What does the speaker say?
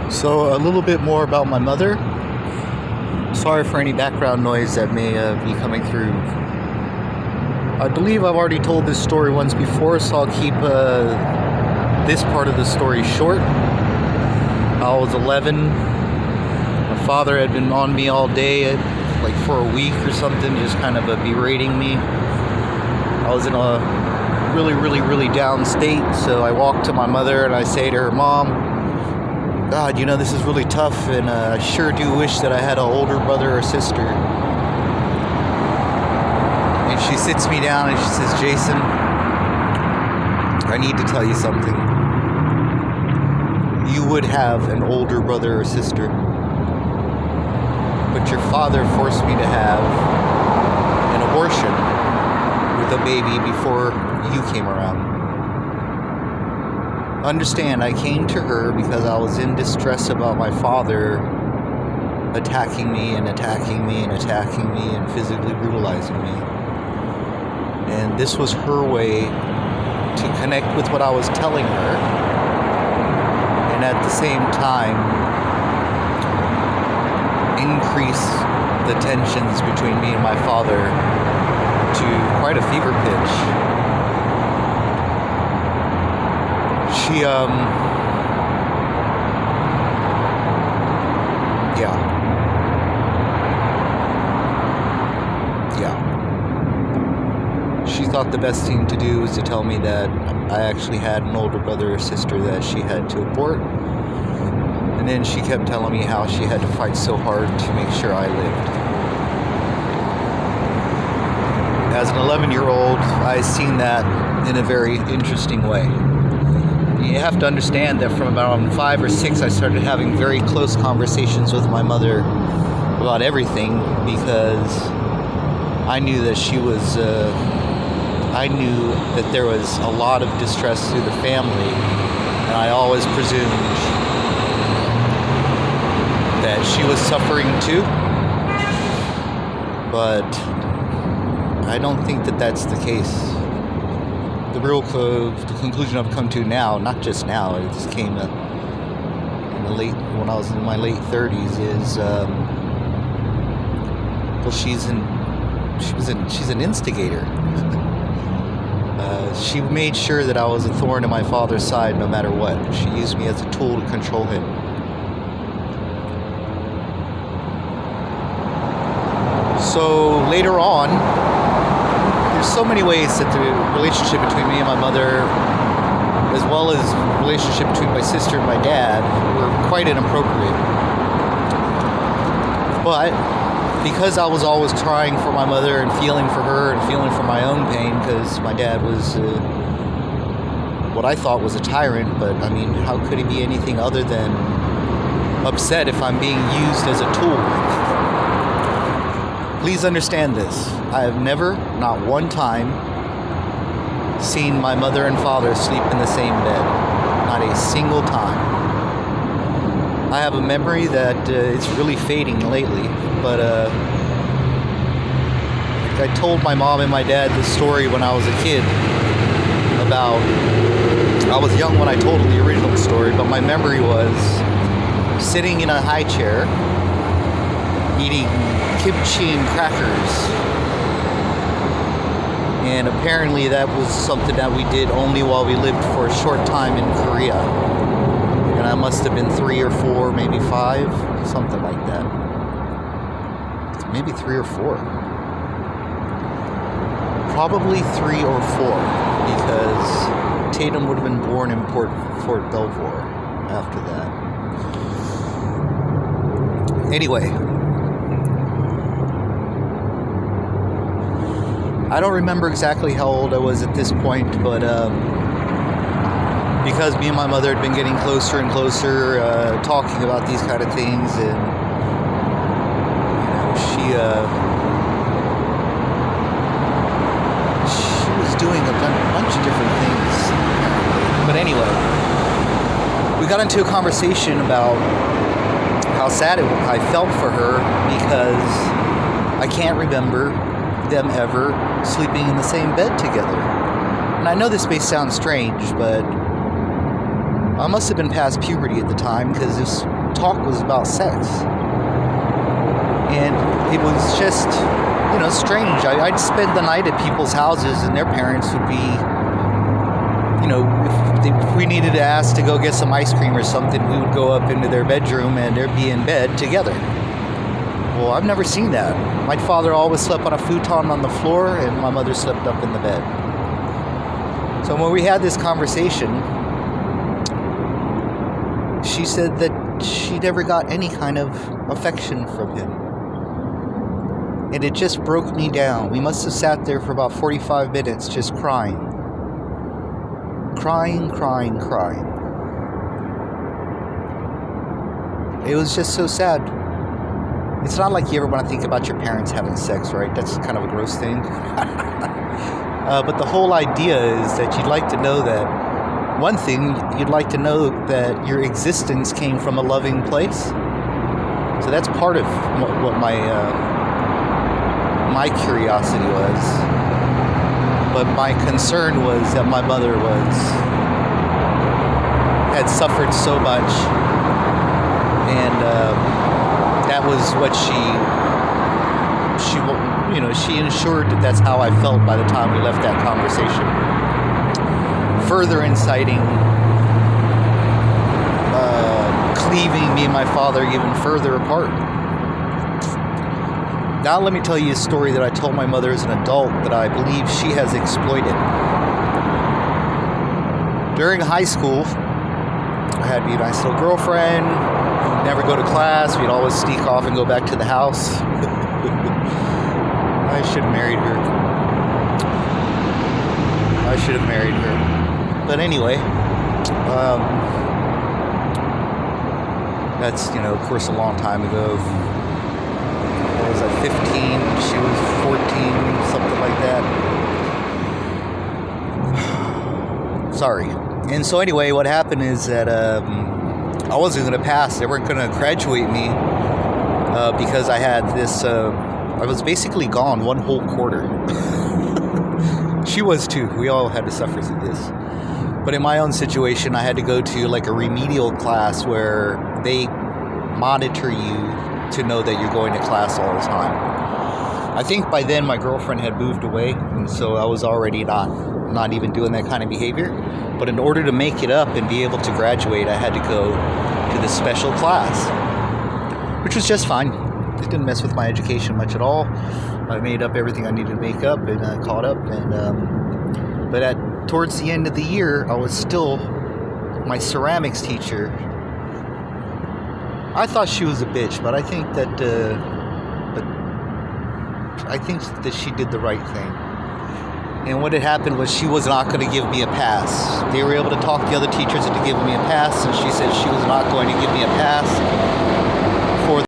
So, a little bit more about my mother. Sorry for any background noise that may be coming through. I believe I've already told this story once before, so I'll keep this part of the story short. I was 11. My father had been on me all day, like for a week or something, just kind of berating me. I was in a really down state, so I walk to my mother and I say to her, "Mom, God, this is really tough, and I sure do wish that I had an older brother or sister." And she sits me down and she says, "Jason, I need to tell you something. You would have an older brother or sister, but your father forced me to have an abortion with a baby before you came around. Understand, I came to her because I was in distress about my father attacking me and physically brutalizing me. And this was her way to connect with what I was telling her, and at the same time increase the tensions between me and my father to quite a fever pitch." She thought the best thing to do was to tell me that I actually had an older brother or sister that she had to abort. And then she kept telling me how she had to fight so hard to make sure I lived. As an 11-year-old, I seen that in a very interesting way. You have to understand that from about 5 or 6, I started having very close conversations with my mother about everything, because I knew that I knew that there was a lot of distress through the family, and I always presumed that she was suffering too. But I don't think that that's the case. The conclusion I've come to now, not just now, it just came when I was in my late 30s, is she's an instigator. She made sure that I was a thorn in my father's side no matter what. She used me as a tool to control him. So later on, there's so many ways that the relationship between me and my mother, as well as the relationship between my sister and my dad, were quite inappropriate. But because I was always trying for my mother and feeling for her and feeling for my own pain, because my dad was what I thought was a tyrant, but I mean, how could he be anything other than upset if I'm being used as a tool? Please understand this. I have never, not one time, seen my mother and father sleep in the same bed. Not a single time. I have a memory that it's really fading lately, but I told my mom and my dad this story when I was a kid about, I was young when I told the original story, but my memory was sitting in a high chair, eating kimchi and crackers. And apparently that was something that we did only while we lived for a short time in Korea. And I must have been 3 or 4, maybe 5, something like that. Maybe 3 or 4. Probably 3 or 4, because Tatum would have been born in Fort Belvoir after that. Anyway, I don't remember exactly how old I was at this point, but because me and my mother had been getting closer and closer, talking about these kind of things, and she was doing a bunch of different things. But anyway, we got into a conversation about how sad I felt for her, because I can't remember them ever sleeping in the same bed together. And I know this may sound strange, but I must have been past puberty at the time, because talk was about sex. And it was just, strange. I'd spend the night at people's houses, and their parents would be, if we needed to ask to go get some ice cream or something, we would go up into their bedroom and they'd be in bed together. Well, I've never seen that. My father always slept on a futon on the floor, and my mother slept up in the bed. So when we had this conversation, she said that she never got any kind of affection from him. And it just broke me down. We must have sat there for about 45 minutes just crying. Crying. It was just so sad. It's not like you ever want to think about your parents having sex, right? That's kind of a gross thing. But the whole idea is that you'd like to know that, one thing, you'd like to know that your existence came from a loving place. So that's part of what my curiosity was. But my concern was that my mother had suffered so much, and that was what she ensured that that's how I felt by the time we left that conversation, further inciting cleaving me and my father even further apart. Now let me tell you a story that I told my mother as an adult that I believe she has exploited. During high school, I had a nice little girlfriend. We'd never go to class. We'd always sneak off and go back to the house. I should have married her. But anyway, that's, of course, a long time ago. I was at 15, she was 14, something like that. Sorry. And so anyway, what happened is that I wasn't going to pass. They weren't going to graduate me because I had this, I was basically gone one whole quarter. She was too. We all had to suffer through this. But in my own situation, I had to go to like a remedial class where they monitor you to know that you're going to class all the time. I think by then my girlfriend had moved away, and so I was already not even doing that kind of behavior. But in order to make it up and be able to graduate, I had to go to this special class, which was just fine. It didn't mess with my education much at all. I made up everything I needed to make up, and I caught up. And but towards the end of the year, I was still my ceramics teacher. I thought she was a bitch, but I think that she did the right thing. And what had happened was she was not going to give me a pass. They were able to talk the other teachers into giving me a pass, and she said she was not going to give me a pass